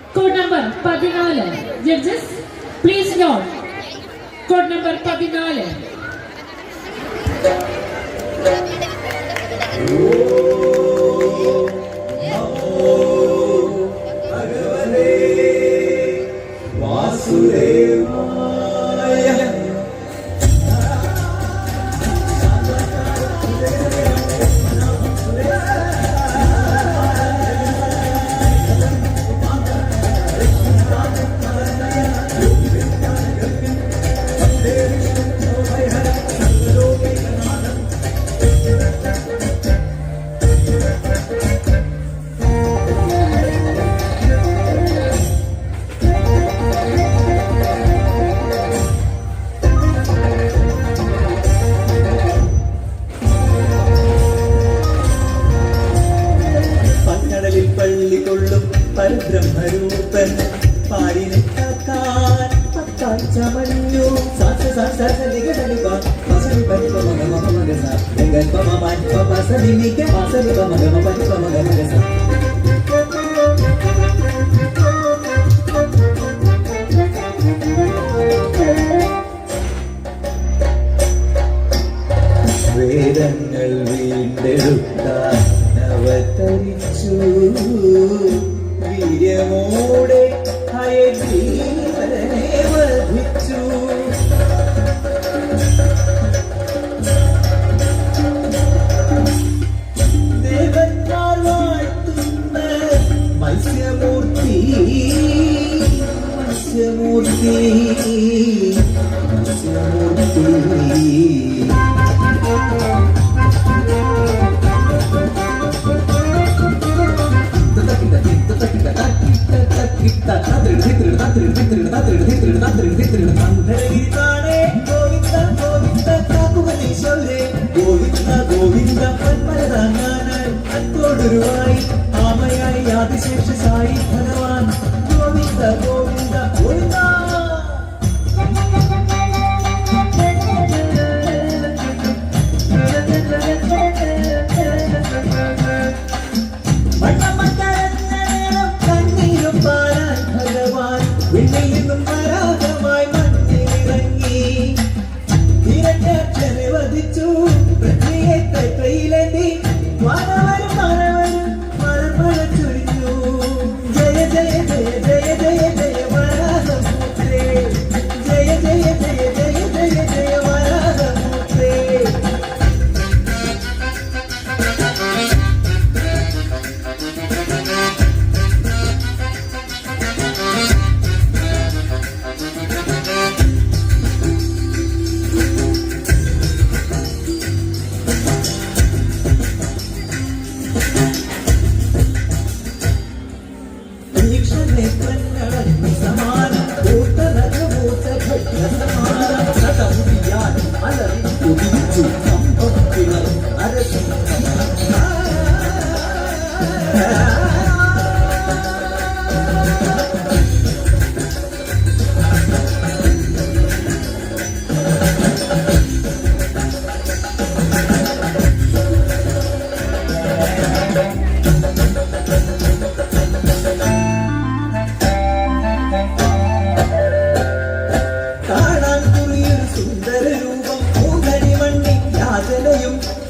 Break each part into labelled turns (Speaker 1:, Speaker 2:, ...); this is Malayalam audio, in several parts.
Speaker 1: Code number 14. Judges, please note. Code number 14.
Speaker 2: പരബ്രഹ്മരൂപൻ പാടിനെത്താൻ Pathan ചമഞ്ഞു വേദങ്ങൾ വീണ്ടെടുക്കാൻ അവതരിച്ചു വീര്യമോടെ ഹയജീവനെ വർദ്ധിച്ചു ദേവന്മാർ വാഴ്ത്തുന്ന മത്സ്യമൂർത്തി മത്സ്യമൂർത്തി മത്സ്യമൂർത്തി ഗോവിന്ദ പന്മരതാങ്ങാനായി അൻപോടൊരുവായി ആമയായി ആദിശേഷ സായി ഭഗവാൻ ഗോവിന്ദ ഗോവിന്ദ ഗോവിന്ദ വിണ്ണയിലും പരാഗമായി മണ്ണിലിറങ്ങി ഹിരണ്യാക്ഷനെ വധിച്ചു പൃഥ്വിയെ കൈയിലേന്തി വാനവരും മാനവരും മലർമഴ ചൊരിഞ്ഞു ജയ ജയ ജയ ജയ ജയ ജയ വരാഹമൂർത്തേ ജയ ജയ ജയ ജയ ജയ ജയ വരാഹമൂർത്തേ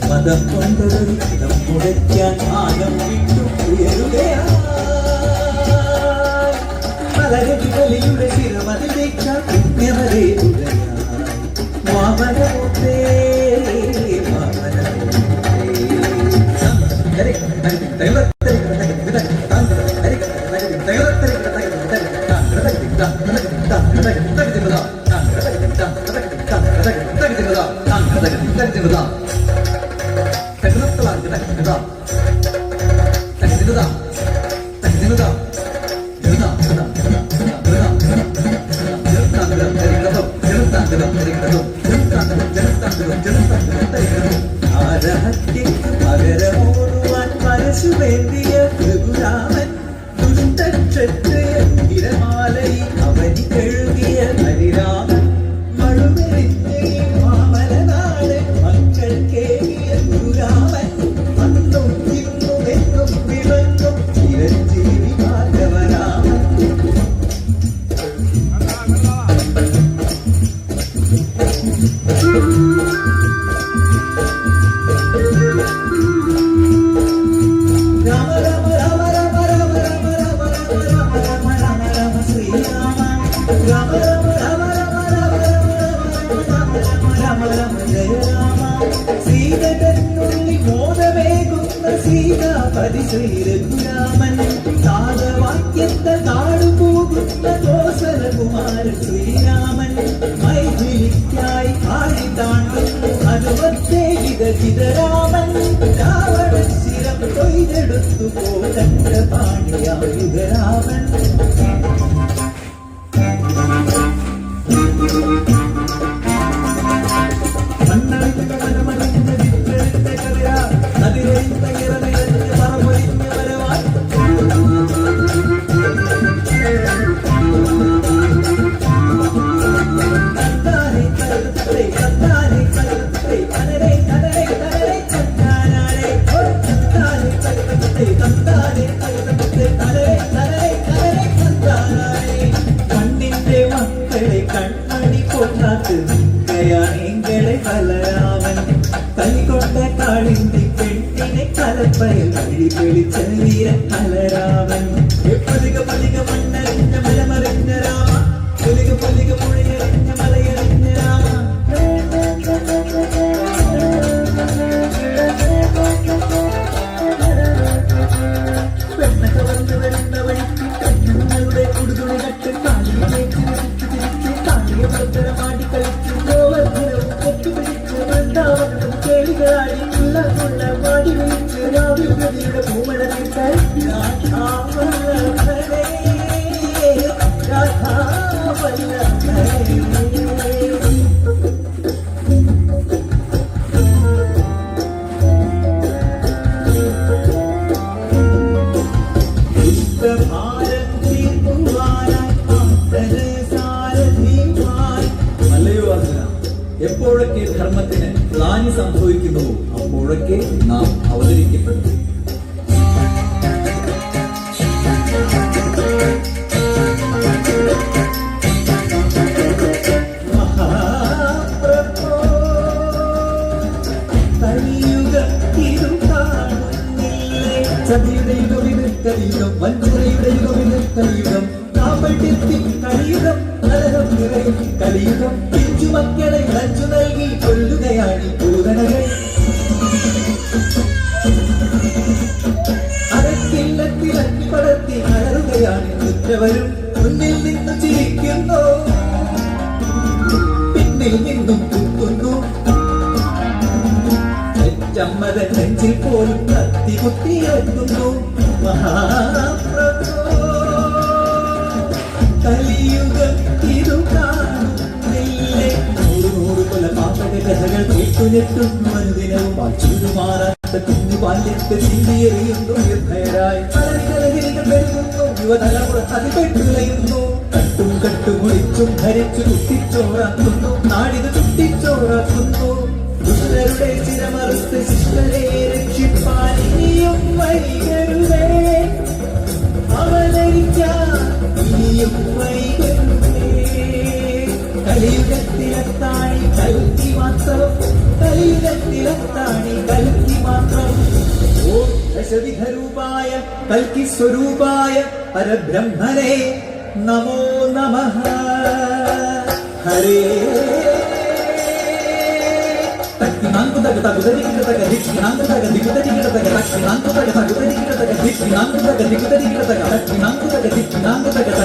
Speaker 2: മതം കൊണ്ടൊരു ഇടം മുടയ്ക്കാൻ ആനം വിട്ടു ഉയരുകയാണ് മലരടികളിയുടെ ശിരമതിലേക്കാൾ പുണ്യമരേ വാമനമൂർത്തേ പകരമോടുവാൻ മനസ്സു വേണ്ടിയ പ്രഭുരാമൻ ദുഷ്ടക്ഷത്രയമാലയിൽ അവനി കഴുകിയ ഹരിരാമൻ മഴുമെറിഞ്ഞ മാമലനാട് മക്കൾ കേറിയ ഗുരുരാമൻ അന്നും ഇന്നും എന്നും വിളങ്ങും ചിരഞ്ജീവി ഭാഗവരാമൻ അതിശ്രീരഘുരാമൻ താതവാക്യത്തെ നാടുപോകുന്ന കോസലകുമാരൻ ശ്രീരാമൻ മൈഥിലിക്കായി ആഴി താണ്ടുന്നു ഹനുമത്തെ ഗിതരാമൻ രാവണൻ ശിരം കൊയ്തെടുത്തു പോകണ്ട പാണിയായുധരാമൻ കണ്ണിന്റെ മക്കളെ കണ്ണടി കൊണ്ടാത്ത് നിൽക്കയാണെങ്കിലെ കലരാമൻ കൈകൊണ്ട കാളിന്തി പെണ്ണിനെ കലപ്പയിൽ വഴി പിടിച്ച വീര കലരാമൻ പലിക പലിക മണ്ണറിഞ്ഞ മലമറിഞ്ഞ രാമ പലിക പലിക മുഴയറിഞ്ഞ മലയറിഞ്ഞ രാമ പെണ്ണൊക്കെ വന്നു വരുന്ന വഴിക്ക് കണ്ണുകളുടെ കുടുതുണി കട്ട് കാലിലേക്ക് തിരിച്ച് കാലിയ ഭദ്രമാടി കളിച്ച് ഗോവർദ്ധനവും കൊത്തുപിടിച്ച് വൃന്ദാവനവും കേളികളാടി ഉള്ള മാടി വിളിച്ച് രാവിലെ ഗതിയുടെ പൂമഴത്തിൽ രാധാവല്ലഭരേ എപ്പോഴൊക്കെ ധർമ്മത്തിന് ഗ്ലാനി സംഭവിക്കുന്നുവോ അപ്പോഴൊക്കെ നാം അവതരിക്കപ്പെടുന്നു. ചതിയുടെ യുഗമിത് കലിയുഗം വഞ്ചനയുടെ യുഗമിത് കലിയുഗം കാപ്പട്ടെത്തി കലിയുഗം നരകം നിറയും കലിയുഗം പിഞ്ചു മക്കളെ ലഞ്ചു നൽകി കൊല്ലുകയാണ് പൂതനകൾ അരക്കില്ലത്തിലക്കി പടർത്തി അലറുകയാണ് നിദ്രവരും മുന്നിൽ നിന്നു ചിരിക്കുന്നു പിന്നിൽ നിന്നും കുത്തുന്നു ചമ്മതൻ നെഞ്ചിൽ പോലും കത്തി കുത്തിയെത്തുന്നു മഹാപ്രഭു കലിയുഗം ഇതു കാണുന്നില്ലേ നൂറ് കൊല പാപക കഥകൾ കേട്ടുനെട്ടുന്നു അനുദിനവും ചൂടുമാറാത്ത കുഞ്ഞു ബാല്യത്തെ ചിന്തിയെറിയുന്നു നിർഭയരായി കലഹികൾ പെരുകുന്നു യുവതലമുറ അതിപ്പെട്ടുലയുന്നു കട്ടും കട്ടുമുളിച്ചും ധരിച്ചു കുട്ടിച്ചോറാക്കുന്നു നാടിത് കുട്ടിച്ചോറാക്കുന്നു ദുഷ്ടരുടെ ചിരമറുത്ത് ശിഷ്ടരെ രക്ഷിപ്പാൻ ഇനിയും വൈകരുതേ അവതരിക്കാൻ ഇനിയും വൈകരുതേ കലിയുഗത്തിലെത്താണി കൽക്കി മാത്രം കലിയുഗത്തിലെത്താണി കൽക്കി മാത്രം ഓ ദശവിധരൂപായ കൽക്കി സ്വരൂപായ പരബ്രഹ്മണേ നമോ നമഃ ഹരേ ിനാങ്കുതക